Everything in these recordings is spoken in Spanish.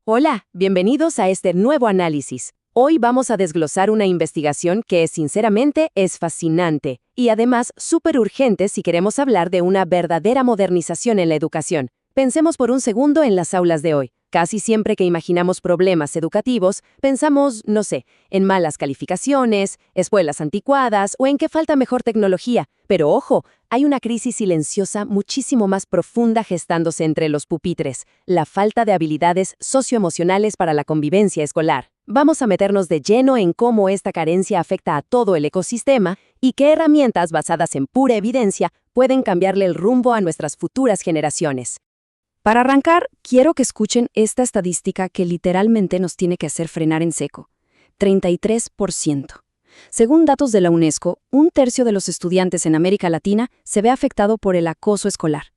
Hola, bienvenidos a este nuevo análisis. Hoy vamos a desglosar una investigación que sinceramente es fascinante y además súper urgente si queremos hablar de una verdadera modernización en la educación. Pensemos por un segundo en las aulas de hoy. Casi siempre que imaginamos problemas educativos, pensamos, no sé, en malas calificaciones, escuelas anticuadas o en que falta mejor tecnología. Pero ojo, hay una crisis silenciosa muchísimo más profunda gestándose entre los pupitres, la falta de habilidades socioemocionales para la convivencia escolar. Vamos a meternos de lleno en cómo esta carencia afecta a todo el ecosistema y qué herramientas basadas en pura evidencia pueden cambiarle el rumbo a nuestras futuras generaciones. Para arrancar, quiero que escuchen esta estadística que literalmente nos tiene que hacer frenar en seco. 33%. Según datos de la UNESCO, un tercio de los estudiantes en América Latina se ve afectado por el acoso escolar.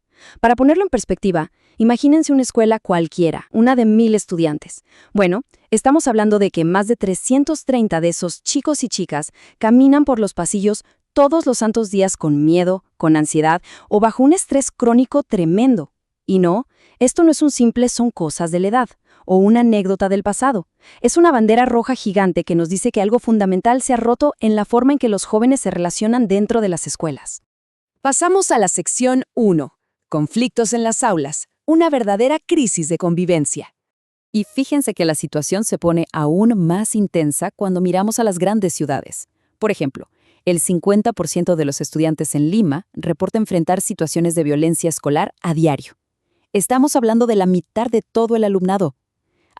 Para ponerlo en perspectiva, imagínense una escuela cualquiera, una de 1000 estudiantes. Bueno, estamos hablando de que más de 330 de esos chicos y chicas caminan por los pasillos todos los santos días con miedo, con ansiedad o bajo un estrés crónico tremendo. Y no, esto no es un simple son cosas de la edad o una anécdota del pasado. Es una bandera roja gigante que nos dice que algo fundamental se ha roto en la forma en que los jóvenes se relacionan dentro de las escuelas. Pasamos a la sección 1. Conflictos en las aulas. Una verdadera crisis de convivencia. Y fíjense que la situación se pone aún más intensa cuando miramos a las grandes ciudades. Por ejemplo, el 50% de los estudiantes en Lima reporta enfrentar situaciones de violencia escolar a diario. Estamos hablando de la mitad de todo el alumnado.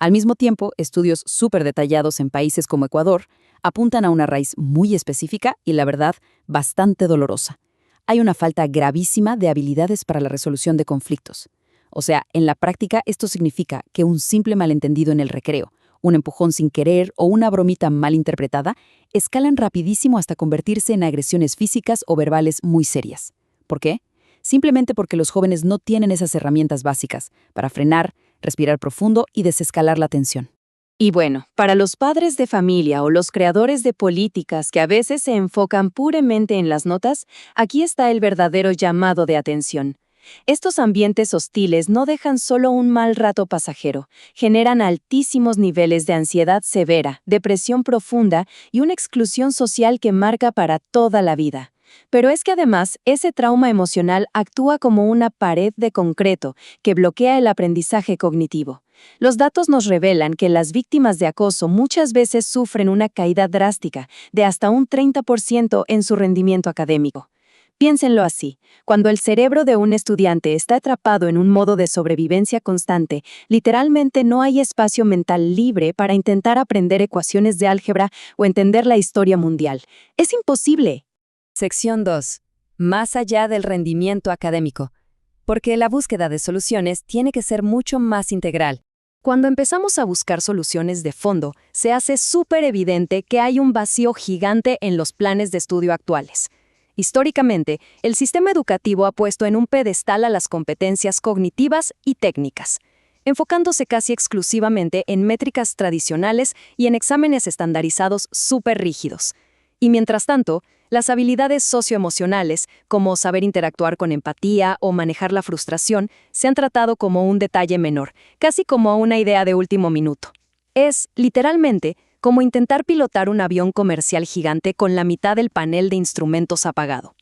Al mismo tiempo, estudios súper detallados en países como Ecuador apuntan a una raíz muy específica y, la verdad, bastante dolorosa. Hay una falta gravísima de habilidades para la resolución de conflictos. O sea, en la práctica esto significa que un simple malentendido en el recreo, un empujón sin querer o una bromita mal interpretada escalan rapidísimo hasta convertirse en agresiones físicas o verbales muy serias. ¿Por qué? Simplemente porque los jóvenes no tienen esas herramientas básicas para frenar, respirar profundo y desescalar la tensión. Y bueno, para los padres de familia o los creadores de políticas que a veces se enfocan puramente en las notas, aquí está el verdadero llamado de atención. Estos ambientes hostiles no dejan solo un mal rato pasajero, generan altísimos niveles de ansiedad severa, depresión profunda y una exclusión social que marca para toda la vida. Pero es que además, ese trauma emocional actúa como una pared de concreto que bloquea el aprendizaje cognitivo. Los datos nos revelan que las víctimas de acoso muchas veces sufren una caída drástica de hasta un 30% en su rendimiento académico. Piénsenlo así, cuando el cerebro de un estudiante está atrapado en un modo de sobrevivencia constante, literalmente no hay espacio mental libre para intentar aprender ecuaciones de álgebra o entender la historia mundial. Es imposible. Sección 2. Más allá del rendimiento académico. Porque la búsqueda de soluciones tiene que ser mucho más integral. Cuando empezamos a buscar soluciones de fondo, se hace súper evidente que hay un vacío gigante en los planes de estudio actuales. Históricamente, el sistema educativo ha puesto en un pedestal a las competencias cognitivas y técnicas, enfocándose casi exclusivamente en métricas tradicionales y en exámenes estandarizados súper rígidos. Y mientras tanto, las habilidades socioemocionales, como saber interactuar con empatía o manejar la frustración, se han tratado como un detalle menor, casi como una idea de último minuto. Es, literalmente, como intentar pilotar un avión comercial gigante con la mitad del panel de instrumentos apagado.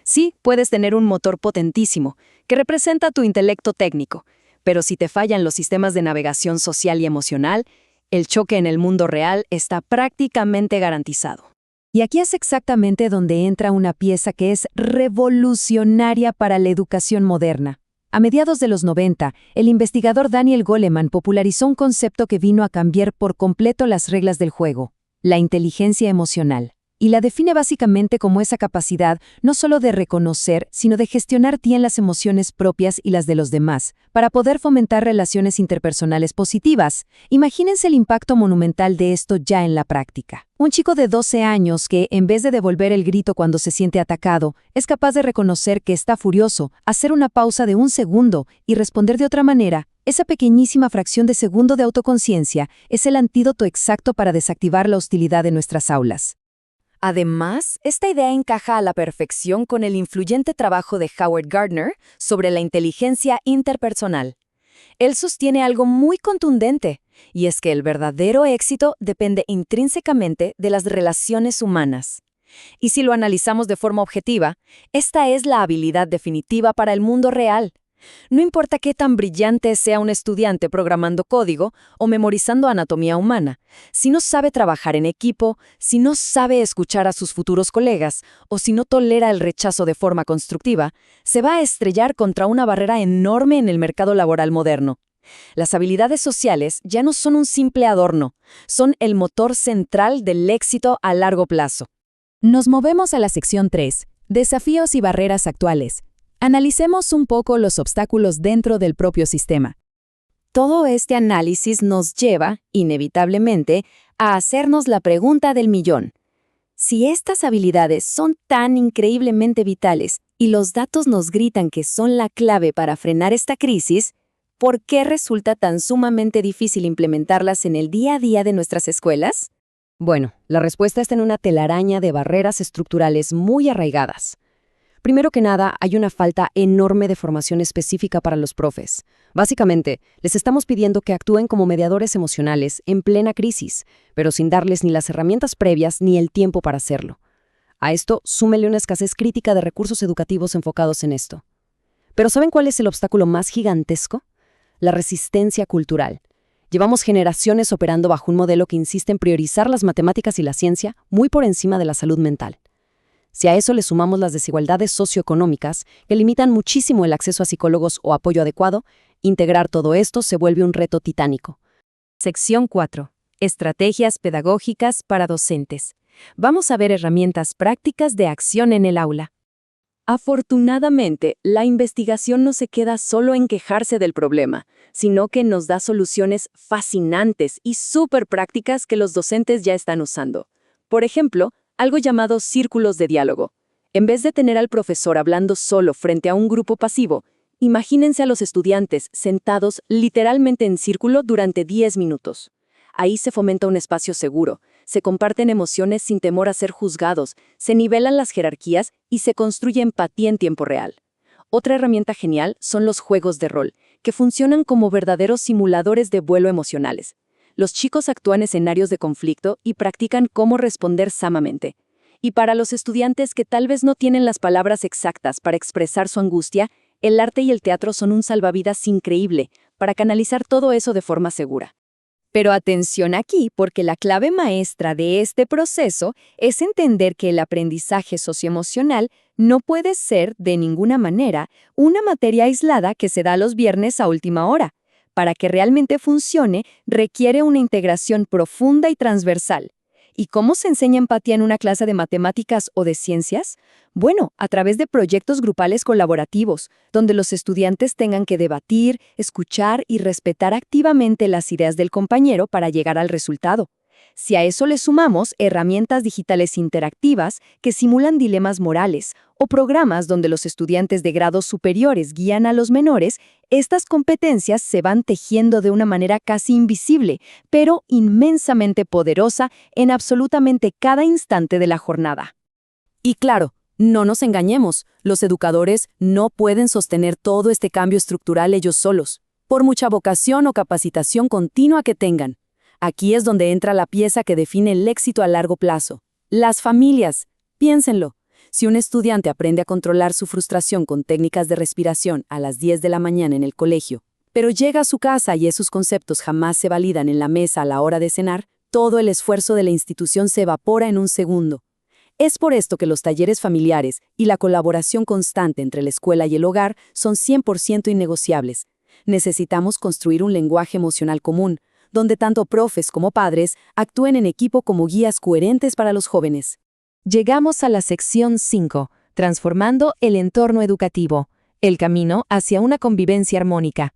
Sí, puedes tener un motor potentísimo, que representa tu intelecto técnico, pero si te fallan los sistemas de navegación social y emocional, el choque en el mundo real está prácticamente garantizado. Y aquí es exactamente donde entra una pieza que es revolucionaria para la educación moderna. A mediados de los 90, el investigador Daniel Goleman popularizó un concepto que vino a cambiar por completo las reglas del juego: la inteligencia emocional. Y la define básicamente como esa capacidad no solo de reconocer, sino de gestionar bien las emociones propias y las de los demás, para poder fomentar relaciones interpersonales positivas. Imagínense el impacto monumental de esto ya en la práctica. Un chico de 12 años que, en vez de devolver el grito cuando se siente atacado, es capaz de reconocer que está furioso, hacer una pausa de un segundo y responder de otra manera. Esa pequeñísima fracción de segundo de autoconciencia es el antídoto exacto para desactivar la hostilidad de nuestras aulas. Además, esta idea encaja a la perfección con el influyente trabajo de Howard Gardner sobre la inteligencia interpersonal. Él sostiene algo muy contundente, y es que el verdadero éxito depende intrínsecamente de las relaciones humanas. Y si lo analizamos de forma objetiva, esta es la habilidad definitiva para el mundo real. No importa qué tan brillante sea un estudiante programando código o memorizando anatomía humana, si no sabe trabajar en equipo, si no sabe escuchar a sus futuros colegas o si no tolera el rechazo de forma constructiva, se va a estrellar contra una barrera enorme en el mercado laboral moderno. Las habilidades sociales ya no son un simple adorno, son el motor central del éxito a largo plazo. Nos movemos a la sección 3, desafíos y barreras actuales. Analicemos un poco los obstáculos dentro del propio sistema. Todo este análisis nos lleva, inevitablemente, a hacernos la pregunta del millón. Si estas habilidades son tan increíblemente vitales y los datos nos gritan que son la clave para frenar esta crisis, ¿por qué resulta tan sumamente difícil implementarlas en el día a día de nuestras escuelas? Bueno, la respuesta está en una telaraña de barreras estructurales muy arraigadas. Primero que nada, hay una falta enorme de formación específica para los profes. Básicamente, les estamos pidiendo que actúen como mediadores emocionales en plena crisis, pero sin darles ni las herramientas previas ni el tiempo para hacerlo. A esto, súmele una escasez crítica de recursos educativos enfocados en esto. Pero ¿saben cuál es el obstáculo más gigantesco? La resistencia cultural. Llevamos generaciones operando bajo un modelo que insiste en priorizar las matemáticas y la ciencia muy por encima de la salud mental. Si a eso le sumamos las desigualdades socioeconómicas, que limitan muchísimo el acceso a psicólogos o apoyo adecuado, integrar todo esto se vuelve un reto titánico. Sección 4. Estrategias pedagógicas para docentes. Vamos a ver herramientas prácticas de acción en el aula. Afortunadamente, la investigación no se queda solo en quejarse del problema, sino que nos da soluciones fascinantes y súper prácticas que los docentes ya están usando. Por ejemplo, algo llamado círculos de diálogo. En vez de tener al profesor hablando solo frente a un grupo pasivo, imagínense a los estudiantes sentados literalmente en círculo durante 10 minutos. Ahí se fomenta un espacio seguro, se comparten emociones sin temor a ser juzgados, se nivelan las jerarquías y se construye empatía en tiempo real. Otra herramienta genial son los juegos de rol, que funcionan como verdaderos simuladores de vuelo emocionales. Los chicos actúan escenarios de conflicto y practican cómo responder sanamente. Y para los estudiantes que tal vez no tienen las palabras exactas para expresar su angustia, el arte y el teatro son un salvavidas increíble para canalizar todo eso de forma segura. Pero atención aquí, porque la clave maestra de este proceso es entender que el aprendizaje socioemocional no puede ser, de ninguna manera, una materia aislada que se da los viernes a última hora. Para que realmente funcione, requiere una integración profunda y transversal. ¿Y cómo se enseña empatía en una clase de matemáticas o de ciencias? Bueno, a través de proyectos grupales colaborativos, donde los estudiantes tengan que debatir, escuchar y respetar activamente las ideas del compañero para llegar al resultado. Si a eso le sumamos herramientas digitales interactivas que simulan dilemas morales o programas donde los estudiantes de grados superiores guían a los menores, estas competencias se van tejiendo de una manera casi invisible, pero inmensamente poderosa en absolutamente cada instante de la jornada. Y claro, no nos engañemos, los educadores no pueden sostener todo este cambio estructural ellos solos, por mucha vocación o capacitación continua que tengan. Aquí es donde entra la pieza que define el éxito a largo plazo. Las familias. Piénsenlo. Si un estudiante aprende a controlar su frustración con técnicas de respiración a las 10 de la mañana en el colegio, pero llega a su casa y esos conceptos jamás se validan en la mesa a la hora de cenar, todo el esfuerzo de la institución se evapora en un segundo. Es por esto que los talleres familiares y la colaboración constante entre la escuela y el hogar son 100% innegociables. Necesitamos construir un lenguaje emocional común, donde tanto profes como padres actúen en equipo como guías coherentes para los jóvenes. Llegamos a la sección 5, transformando el entorno educativo, el camino hacia una convivencia armónica.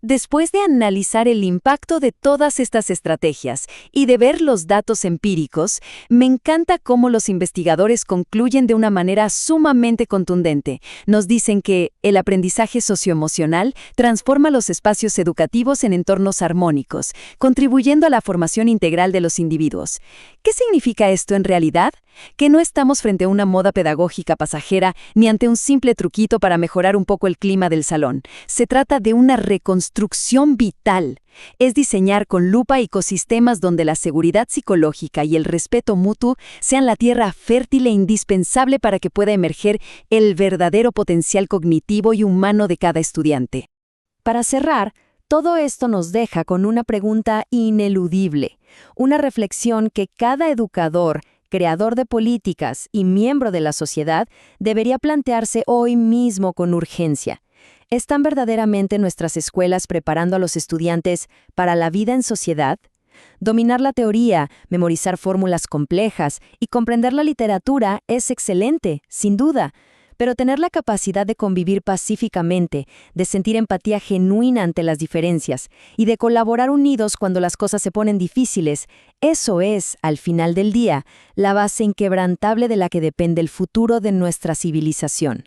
Después de analizar el impacto de todas estas estrategias y de ver los datos empíricos, me encanta cómo los investigadores concluyen de una manera sumamente contundente. Nos dicen que el aprendizaje socioemocional transforma los espacios educativos en entornos armónicos, contribuyendo a la formación integral de los individuos. ¿Qué significa esto en realidad? que no estamos frente a una moda pedagógica pasajera ni ante un simple truquito para mejorar un poco el clima del salón. Se trata de una reconstrucción vital. Es diseñar con lupa ecosistemas donde la seguridad psicológica y el respeto mutuo sean la tierra fértil e indispensable para que pueda emerger el verdadero potencial cognitivo y humano de cada estudiante. Para cerrar, todo esto nos deja con una pregunta ineludible, una reflexión que cada educador, creador de políticas y miembro de la sociedad debería plantearse hoy mismo con urgencia. ¿Están verdaderamente nuestras escuelas preparando a los estudiantes para la vida en sociedad? Dominar la teoría, memorizar fórmulas complejas y comprender la literatura es excelente, sin duda. Pero tener la capacidad de convivir pacíficamente, de sentir empatía genuina ante las diferencias y de colaborar unidos cuando las cosas se ponen difíciles, eso es, al final del día, la base inquebrantable de la que depende el futuro de nuestra civilización.